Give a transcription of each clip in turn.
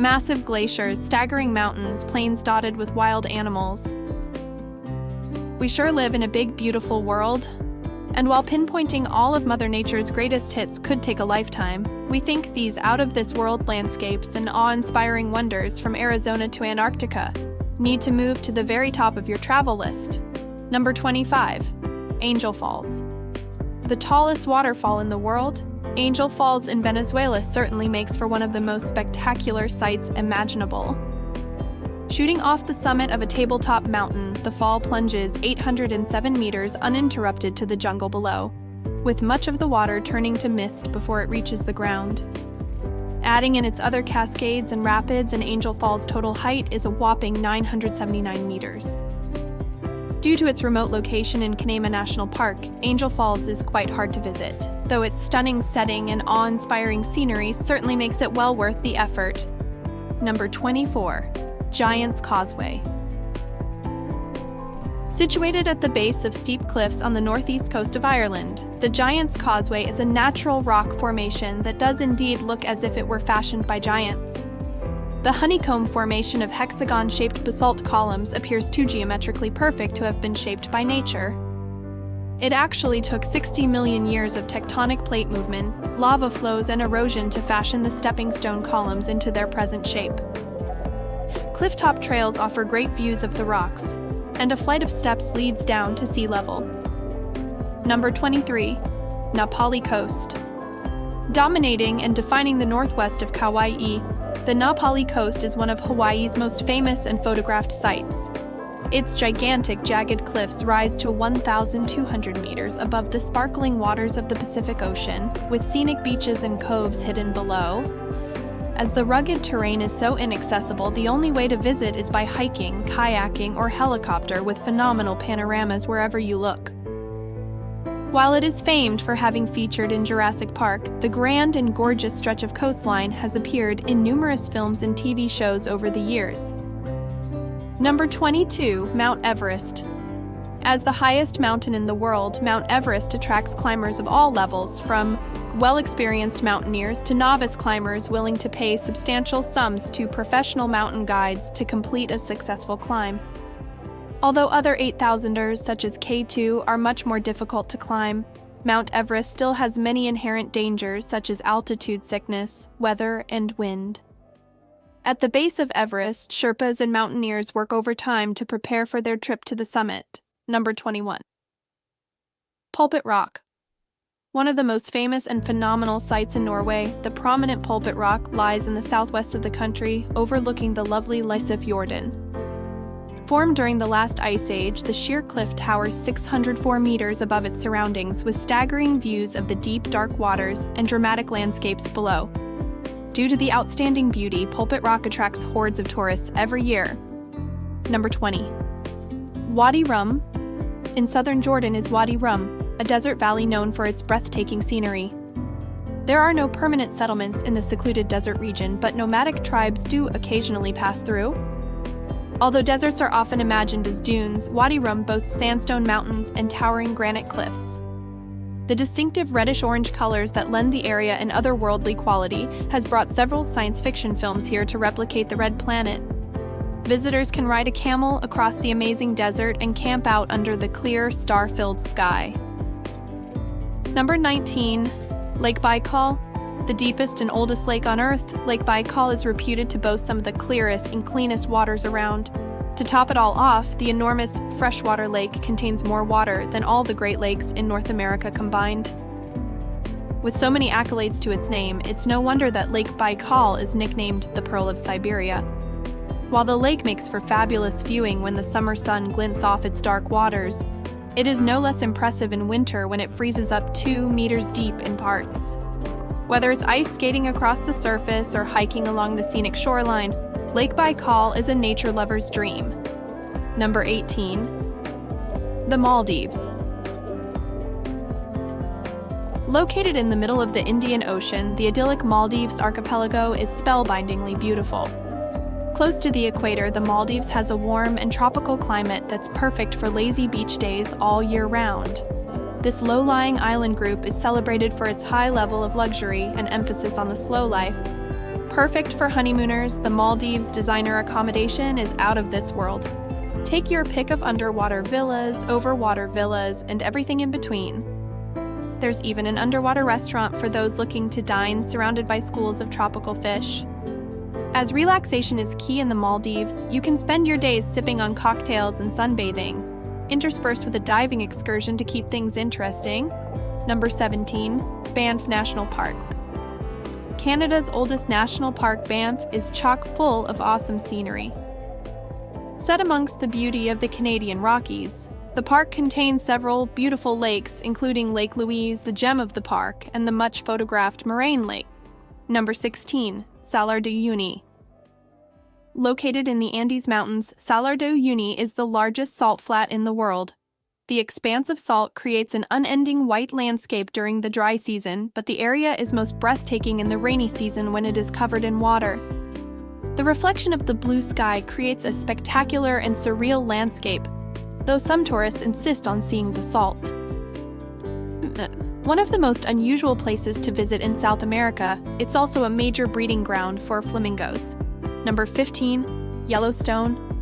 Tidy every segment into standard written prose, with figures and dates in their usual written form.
Massive glaciers, staggering mountains, plains dotted with wild animals. We sure live in a big, beautiful world. And while pinpointing all of Mother Nature's greatest hits could take a lifetime, we think these out-of-this-world landscapes and awe-inspiring wonders from Arizona to Antarctica need to move to the very top of your travel list. Number 25. Angel Falls. The tallest waterfall in the world, Angel Falls in Venezuela certainly makes for one of the most spectacular sights imaginable. Shooting off the summit of a tabletop mountain, the fall plunges 807 meters uninterrupted to the jungle below, with much of the water turning to mist before it reaches the ground. Adding in its other cascades and rapids, and Angel Falls' total height is a whopping 979 meters. Due to its remote location in Canaima National Park, Angel Falls is quite hard to visit, though its stunning setting and awe-inspiring scenery certainly makes it well worth the effort. Number 24. Giant's Causeway. Situated at the base of steep cliffs on the northeast coast of Ireland, the Giant's Causeway is a natural rock formation that does indeed look as if it were fashioned by giants. The honeycomb formation of hexagon-shaped basalt columns appears too geometrically perfect to have been shaped by nature. It actually took 60 million years of tectonic plate movement, lava flows, and erosion to fashion the stepping stone columns into their present shape. Clifftop trails offer great views of the rocks, and a flight of steps leads down to sea level. Number 23. Pali Coast. Dominating and defining the northwest of Kaua'i, the Pali Coast is one of Hawaii's most famous and photographed sites. Its gigantic, jagged cliffs rise to 1,200 meters above the sparkling waters of the Pacific Ocean, with scenic beaches and coves hidden below. As the rugged terrain is so inaccessible, the only way to visit is by hiking, kayaking, or helicopter, with phenomenal panoramas wherever you look. While it is famed for having featured in Jurassic Park, the grand and gorgeous stretch of coastline has appeared in numerous films and TV shows over the years. Number 22. Mount Everest. As the highest mountain in the world, Mount Everest attracts climbers of all levels, from well-experienced mountaineers to novice climbers willing to pay substantial sums to professional mountain guides to complete a successful climb. Although other 8,000ers, such as K2, are much more difficult to climb, Mount Everest still has many inherent dangers, such as altitude sickness, weather, and wind. At the base of Everest, Sherpas and mountaineers work overtime to prepare for their trip to the summit. Number 21. Pulpit Rock. One of the most famous and phenomenal sights in Norway, the prominent Pulpit Rock lies in the southwest of the country, overlooking the lovely Lysefjorden. Formed during the last ice age, the sheer cliff towers 604 meters above its surroundings, with staggering views of the deep, dark waters and dramatic landscapes below. Due to the outstanding beauty, Pulpit Rock attracts hordes of tourists every year. Number 20. Wadi Rum. In southern Jordan is Wadi Rum, a desert valley known for its breathtaking scenery. There are no permanent settlements in the secluded desert region, but nomadic tribes do occasionally pass through. Although deserts are often imagined as dunes, Wadi Rum boasts sandstone mountains and towering granite cliffs. The distinctive reddish-orange colors that lend the area an otherworldly quality has brought several science fiction films here to replicate the Red Planet. Visitors can ride a camel across the amazing desert and camp out under the clear, star-filled sky. Number 19. Lake Baikal. The deepest and oldest lake on Earth, Lake Baikal is reputed to boast some of the clearest and cleanest waters around. To top it all off, the enormous freshwater lake contains more water than all the Great Lakes in North America combined. With so many accolades to its name, it's no wonder that Lake Baikal is nicknamed the Pearl of Siberia. While the lake makes for fabulous viewing when the summer sun glints off its dark waters, it is no less impressive in winter when it freezes up 2 meters deep in parts. Whether it's ice skating across the surface or hiking along the scenic shoreline, Lake Baikal is a nature lover's dream. Number 18. The Maldives. Located in the middle of the Indian Ocean, the idyllic Maldives archipelago is spellbindingly beautiful. Close to the equator, the Maldives has a warm and tropical climate that's perfect for lazy beach days all year round. This low-lying island group is celebrated for its high level of luxury and emphasis on the slow life, Perfect for honeymooners, the Maldives designer accommodation is out of this world. Take your pick of underwater villas, overwater villas, and everything in between. There's even an underwater restaurant for those looking to dine surrounded by schools of tropical fish. As relaxation is key in the Maldives, you can spend your days sipping on cocktails and sunbathing, interspersed with a diving excursion to keep things interesting. Number 17, Banff National Park. Canada's oldest national park, Banff, is chock full of awesome scenery. Set amongst the beauty of the Canadian Rockies, the park contains several beautiful lakes, including Lake Louise, the gem of the park, and the much-photographed Moraine Lake. Number 16, Salar de Uyuni. Located in the Andes Mountains, Salar de Uyuni is the largest salt flat in the world. The expanse of salt creates an unending white landscape during the dry season, but the area is most breathtaking in the rainy season when it is covered in water. The reflection of the blue sky creates a spectacular and surreal landscape, though some tourists insist on seeing the salt. One of the most unusual places to visit in South America, it's also a major breeding ground for flamingos. Number 15, Yellowstone.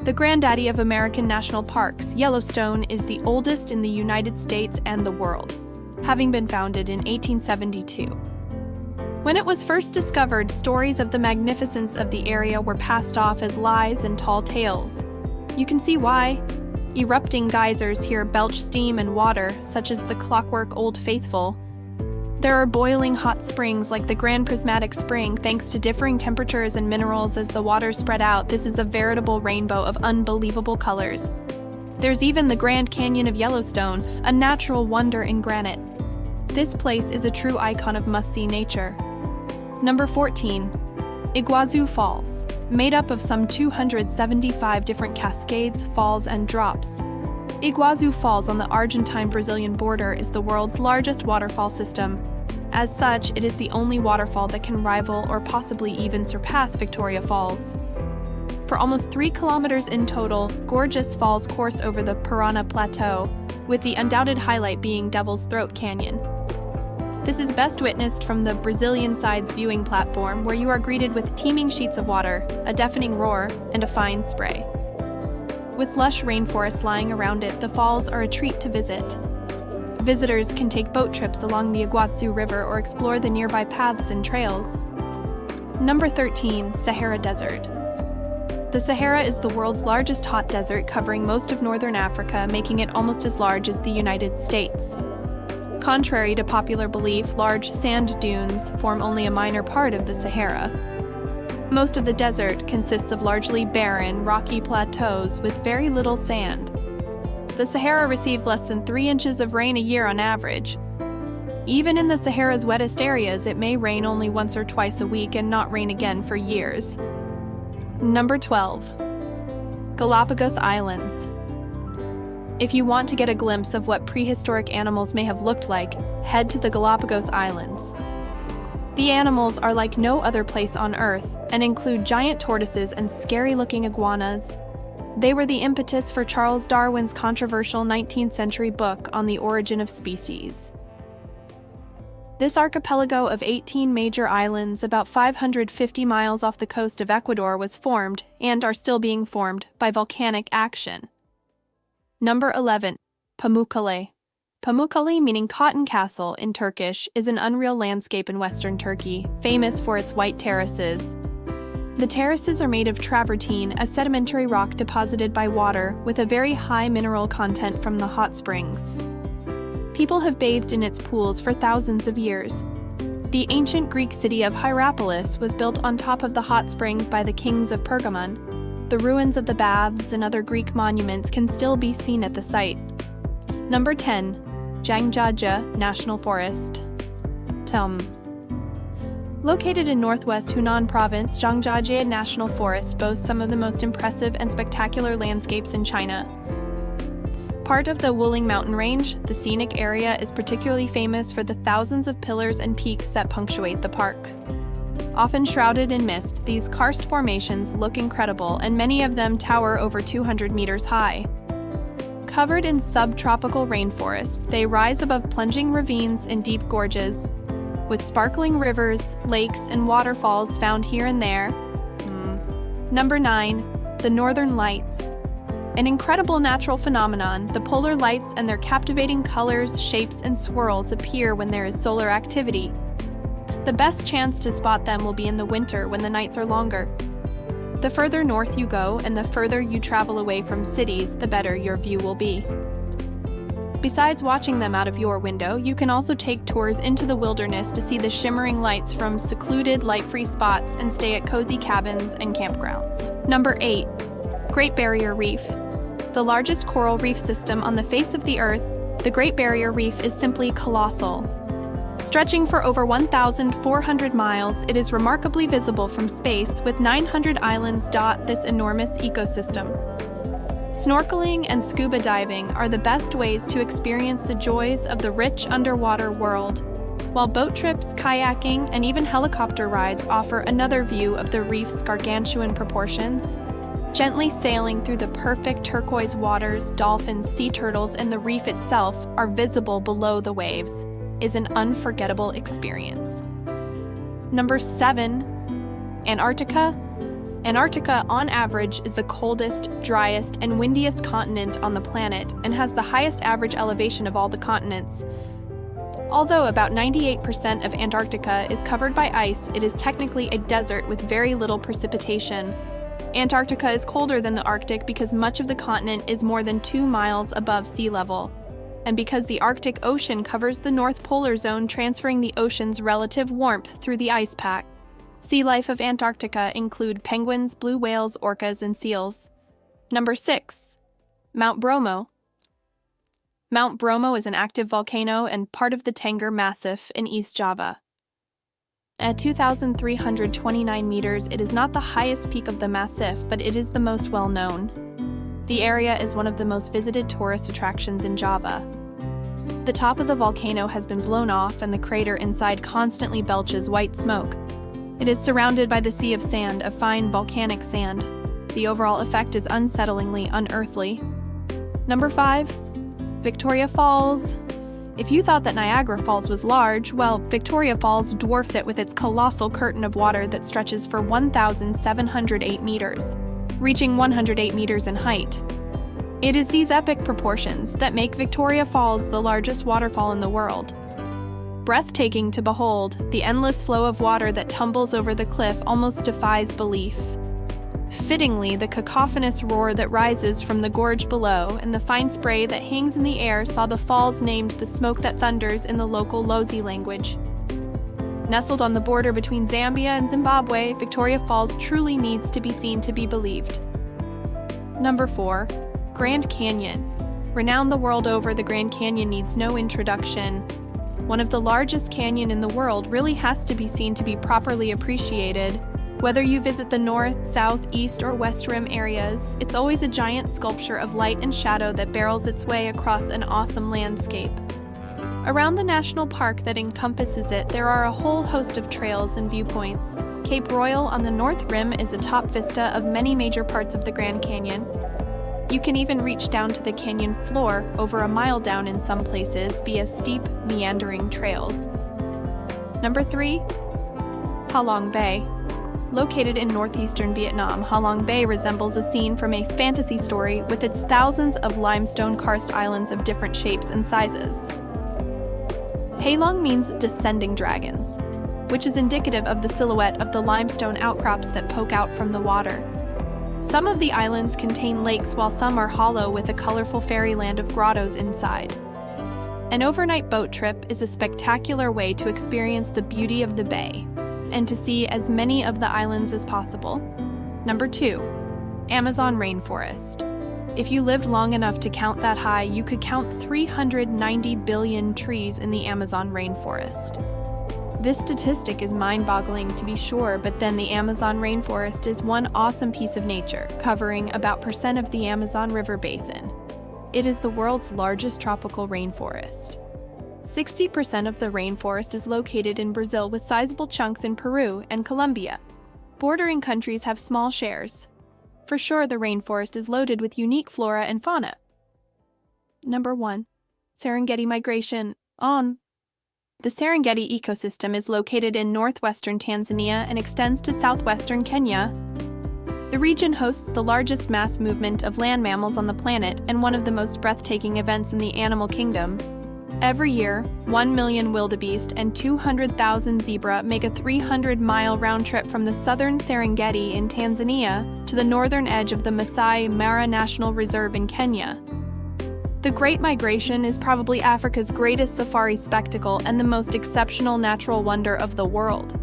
The granddaddy of American national parks, Yellowstone is the oldest in the United States and the world, having been founded in 1872. When it was first discovered, stories of the magnificence of the area were passed off as lies and tall tales. You can see why. Erupting geysers here belch steam and water, such as the clockwork Old Faithful. There are boiling hot springs like the Grand Prismatic Spring. Thanks to differing temperatures and minerals as the waters spread out, this is a veritable rainbow of unbelievable colors. There's even the Grand Canyon of Yellowstone, a natural wonder in granite. This place is a true icon of must-see nature. Number 14, Iguazu Falls. Made up of some 275 different cascades, falls, and drops. Iguazu Falls on the Argentine-Brazilian border is the world's largest waterfall system. As such, it is the only waterfall that can rival or possibly even surpass Victoria Falls. For almost 3 kilometers in total, gorgeous falls course over the Parana Plateau, with the undoubted highlight being Devil's Throat Canyon. This is best witnessed from the Brazilian side's viewing platform, where you are greeted with teeming sheets of water, a deafening roar, and a fine spray. With lush rainforests lying around it, the falls are a treat to visit. Visitors can take boat trips along the Iguazu River or explore the nearby paths and trails. Number 13, Sahara Desert. The Sahara is the world's largest hot desert, covering most of northern Africa, making it almost as large as the United States. Contrary to popular belief, large sand dunes form only a minor part of the Sahara. Most of the desert consists of largely barren, rocky plateaus with very little sand. The Sahara receives less than 3 inches of rain a year on average. Even in the Sahara's wettest areas, it may rain only once or twice a week and not rain again for years. Number 12, Galapagos Islands. If you want to get a glimpse of what prehistoric animals may have looked like, head to the Galapagos Islands. The animals are like no other place on Earth and include giant tortoises and scary-looking iguanas. They were the impetus for Charles Darwin's controversial 19th century book on the origin of species. This archipelago of 18 major islands, about 550 miles off the coast of Ecuador, was formed, and are still being formed, by volcanic action. Number 11, Pamukkale. Pamukkale, meaning cotton castle in Turkish, is an unreal landscape in western Turkey, famous for its white terraces. The terraces are made of travertine, a sedimentary rock deposited by water with a very high mineral content from the hot springs. People have bathed in its pools for thousands of years. The ancient Greek city of Hierapolis was built on top of the hot springs by the kings of Pergamon. The ruins of the baths and other Greek monuments can still be seen at the site. Number 10, Zhangjiajie National Forest. Located in northwest Hunan Province, Zhangjiajie National Forest boasts some of the most impressive and spectacular landscapes in China. Part of the Wuling mountain range, the scenic area is particularly famous for the thousands of pillars and peaks that punctuate the park. Often shrouded in mist, these karst formations look incredible, and many of them tower over 200 meters high. Covered in subtropical rainforest, they rise above plunging ravines and deep gorges. with sparkling rivers, lakes, and waterfalls found here and there. Number 9. The Northern Lights. An incredible natural phenomenon, the polar lights and their captivating colors, shapes, and swirls appear when there is solar activity. The best chance to spot them will be in the winter when the nights are longer. The further north you go and the further you travel away from cities, the better your view will be. Besides watching them out of your window, you can also take tours into the wilderness to see the shimmering lights from secluded, light-free spots and stay at cozy cabins and campgrounds. Number 8. Great Barrier Reef. The largest coral reef system on the face of the Earth, the Great Barrier Reef is simply colossal. Stretching for over 1,400 miles, it is remarkably visible from space, with 900 islands dot this enormous ecosystem. Snorkeling and scuba diving are the best ways to experience the joys of the rich underwater world, while boat trips, kayaking, and even helicopter rides offer another view of the reef's gargantuan proportions. Gently sailing through the perfect turquoise waters, dolphins, sea turtles, and the reef itself are visible below the waves is an unforgettable experience. Number 7. Antarctica. Antarctica, on average, is the coldest, driest, and windiest continent on the planet and has the highest average elevation of all the continents. Although about 98% of Antarctica is covered by ice, it is technically a desert with very little precipitation. Antarctica is colder than the Arctic because much of the continent is more than 2 miles above sea level, and because the Arctic Ocean covers the North Polar Zone, transferring the ocean's relative warmth through the ice pack. Sea life of Antarctica include penguins, blue whales, orcas, and seals. Number 6. Mount Bromo. Mount Bromo is an active volcano and part of the Tengger Massif in East Java. At 2,329 meters, it is not the highest peak of the massif, but it is the most well-known. The area is one of the most visited tourist attractions in Java. The top of the volcano has been blown off and the crater inside constantly belches white smoke. It is surrounded by the sea of sand, a fine volcanic sand. The overall effect is unsettlingly unearthly. Number 5. Victoria Falls. If you thought that Niagara Falls was large, well, Victoria Falls dwarfs it with its colossal curtain of water that stretches for 1,708 meters, reaching 108 meters in height. It is these epic proportions that make Victoria Falls the largest waterfall in the world. Breathtaking to behold, the endless flow of water that tumbles over the cliff almost defies belief. Fittingly, the cacophonous roar that rises from the gorge below and the fine spray that hangs in the air saw the falls named the smoke that thunders in the local Lozi language. Nestled on the border between Zambia and Zimbabwe, Victoria Falls truly needs to be seen to be believed. Number 4. Grand Canyon. Renowned the world over, the Grand Canyon needs no introduction. One of the largest canyon in the world really has to be seen to be properly appreciated. Whether you visit the north, south, east, or west rim areas, it's always a giant sculpture of light and shadow that barrels its way across an awesome landscape. Around the national park that encompasses it, there are a whole host of trails and viewpoints. Cape Royal on the north rim is a top vista of many major parts of the Grand Canyon. You can even reach down to the canyon floor, over a mile down in some places, via steep, meandering trails. Number 3. Ha Long Bay. Located in northeastern Vietnam, Ha Long Bay resembles a scene from a fantasy story with its thousands of limestone karst islands of different shapes and sizes. Ha Long means descending dragons, which is indicative of the silhouette of the limestone outcrops that poke out from the water. Some of the islands contain lakes while some are hollow with a colorful fairyland of grottos inside. An overnight boat trip is a spectacular way to experience the beauty of the bay and to see as many of the islands as possible. Number 2. Amazon Rainforest. If you lived long enough to count that high, you could count 390 billion trees in the Amazon rainforest. This statistic is mind-boggling to be sure, but then the Amazon rainforest is one awesome piece of nature, covering about % of the Amazon River basin. It is the world's largest tropical rainforest. 60% of the rainforest is located in Brazil, with sizable chunks in Peru and Colombia. Bordering countries have small shares. For sure, the rainforest is loaded with unique flora and fauna. Number 1. Serengeti migration. On. The Serengeti ecosystem is located in northwestern Tanzania and extends to southwestern Kenya. The region hosts the largest mass movement of land mammals on the planet and one of the most breathtaking events in the animal kingdom. Every year, 1 million wildebeest and 200,000 zebra make a 300-mile round trip from the southern Serengeti in Tanzania to the northern edge of the Masai Mara National Reserve in Kenya. The Great Migration is probably Africa's greatest safari spectacle and the most exceptional natural wonder of the world.